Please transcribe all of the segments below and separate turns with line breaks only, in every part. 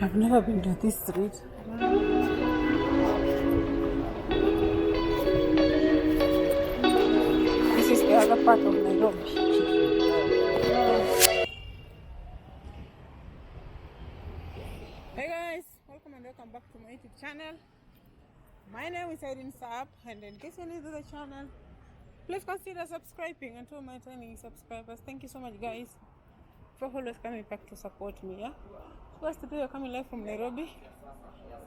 I've never been to this street. This is the other part of Nairobi. Hey guys, welcome and welcome back to my YouTube channel. My name is Irene Saab, and in case you're new to the channel, please consider subscribing. And to my tiny subscribers, thank you so much guys for always coming back to support me. Yeah, so guys, today we're coming live from Nairobi,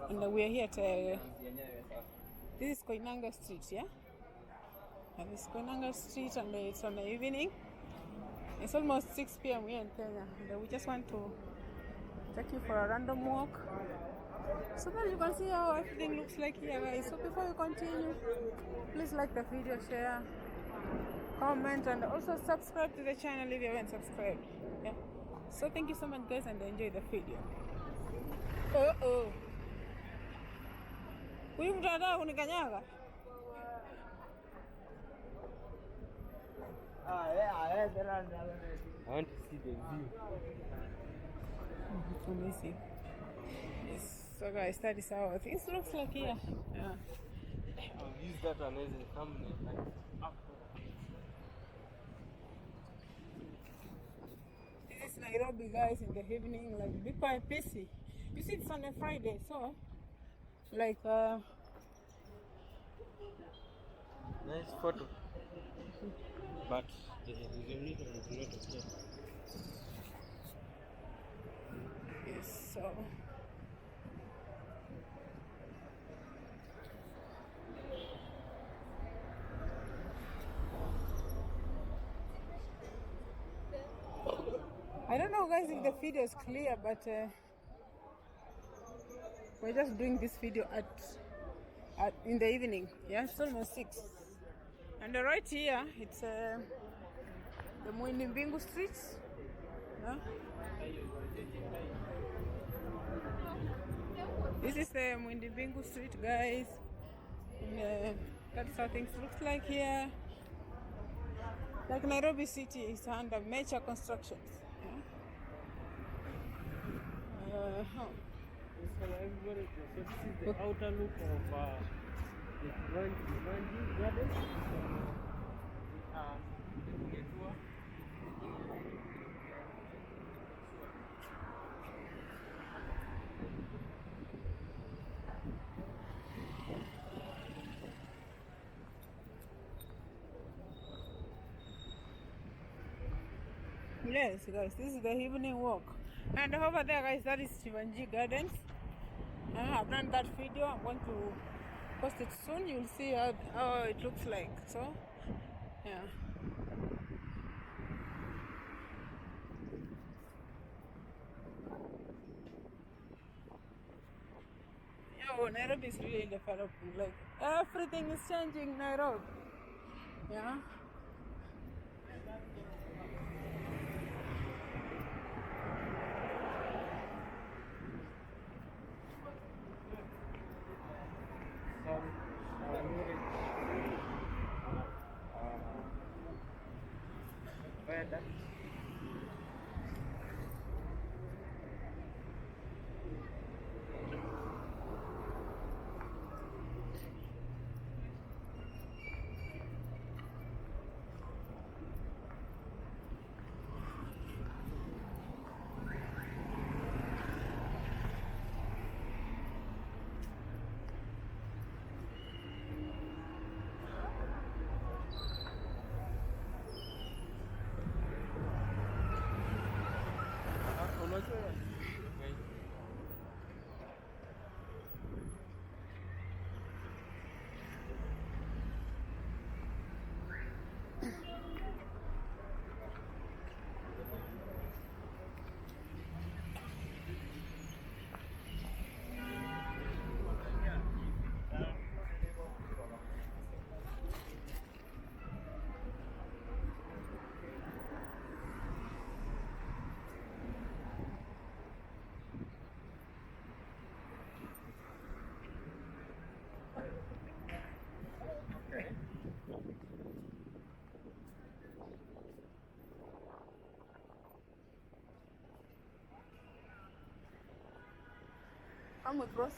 and we are here at this is Koinange Street. Yeah, and this is Koinange Street, and it's on the evening. It's almost 6 p.m. here in Kenya, and we just want to take you for a random walk so that you can see how everything looks like here, guys. So before we continue, please like the video, share, comment, and also subscribe to the channel if you haven't subscribed. Yeah, so thank you so much guys, and enjoy the video. Huyu mtu anataka kunikanyaga.
I want to see the view.
Let me see. Yes, so guys, that is how things looks like here. Yeah.
I'll use that one as a thumbnail.
This is Nairobi, guys, in the evening, like be quite busy. You see, it's on a Friday, so like
Nice photo. But the resolution is not okay.
yes, so I don't know guys if the video is clear, but we're just doing this video at in the evening. Yeah, it's almost 6, and right here it's the Mwinimbingu Street. Yeah? This is the Mwinimbingu Street, guys, and that's how things looks like here. Like Nairobi City is under major constructions.
So everybody, so this is the outer look of the Kivanji Garden.
Yes, guys, this is the evening walk. And over there, guys, that is Kivanji Gardens. I've done that video. I'm going to post it soon. You'll see how it looks like. So, yeah. Yo, Nairobi is really developing. Like, everything is changing in Nairobi. Yeah. Come we cross.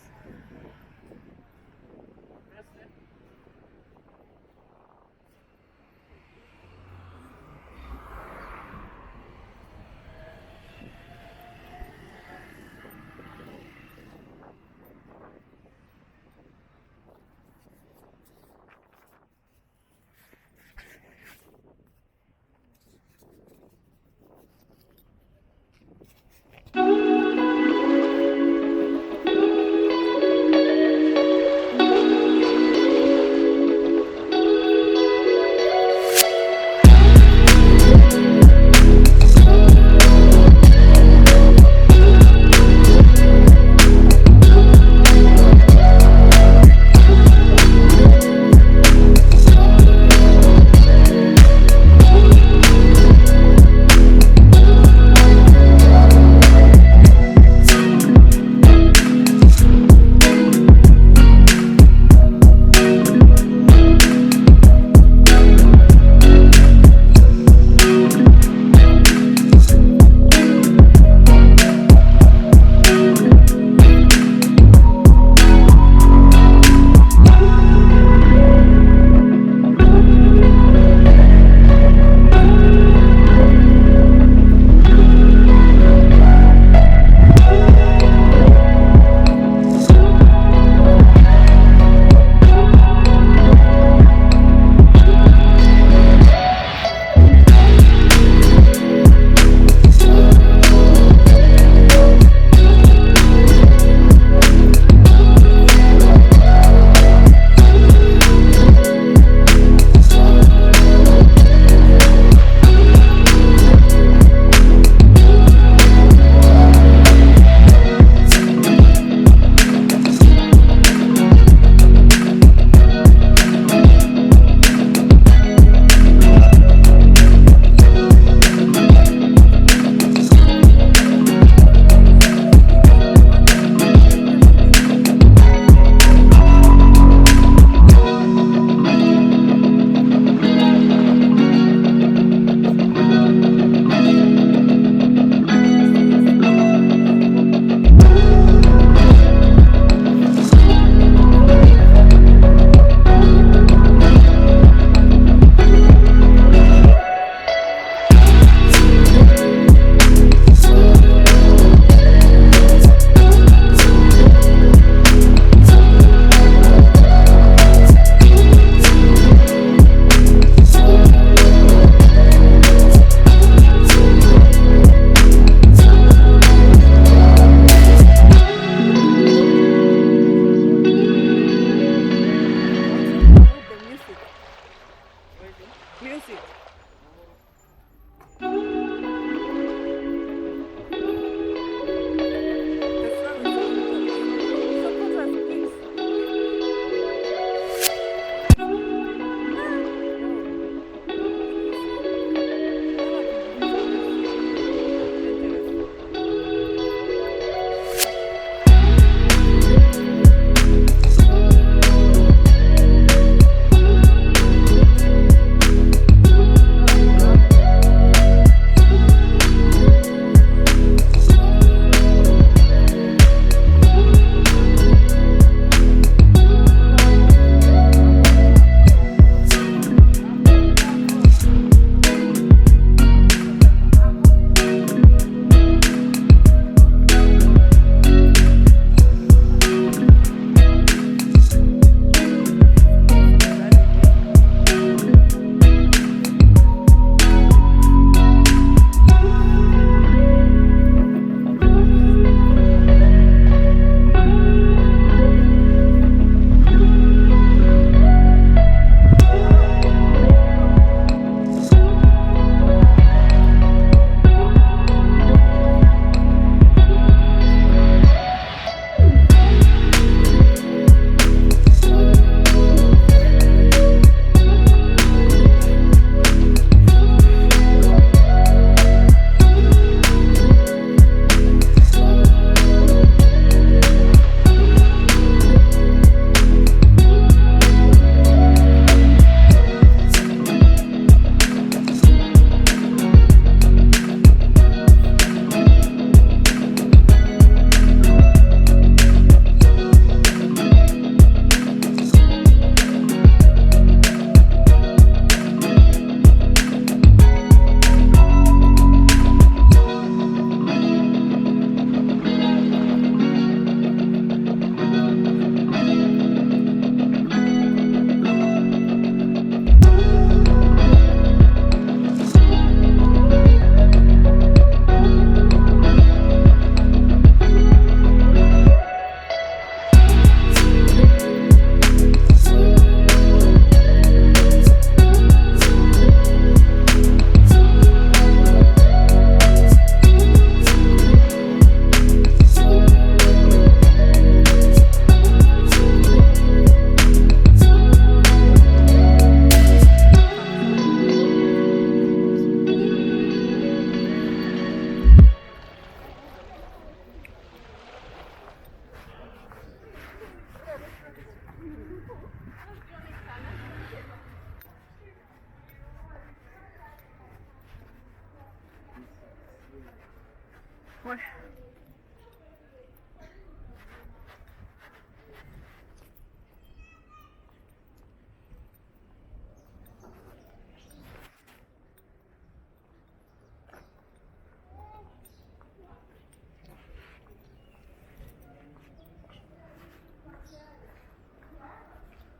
What?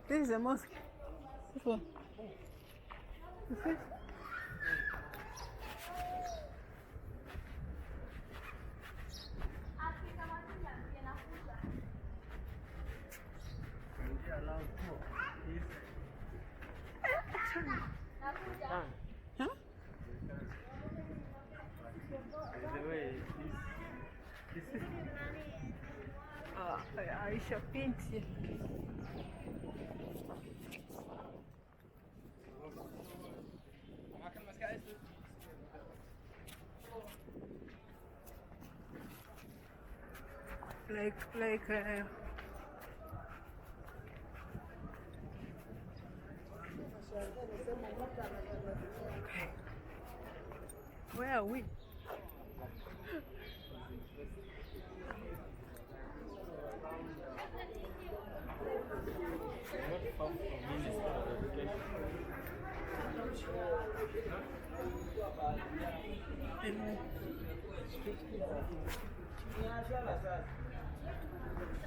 This is a mosque. This one. This is. Huh? Aisha Pinti. Where are we?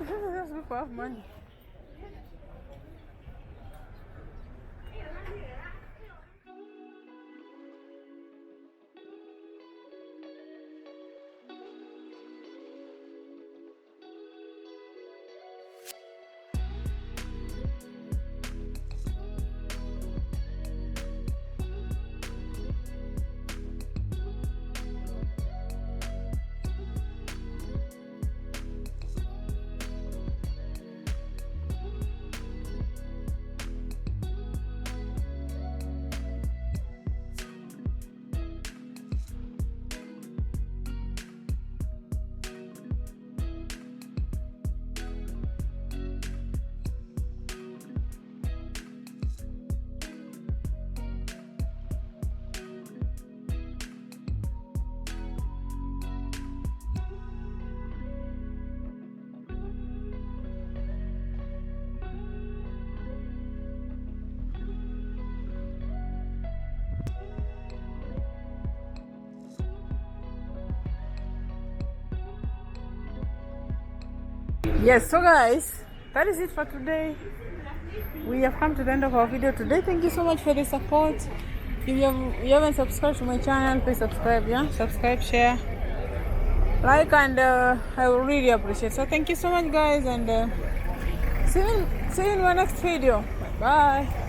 Those people have money. Yes, so guys, that is it for today. We have come to the end of our video today. Thank you so much for the support. If you haven't subscribed to my channel, please subscribe. Yeah, subscribe, share, like, and I will really appreciate. So thank you so much, guys, and see you in my next video. Bye.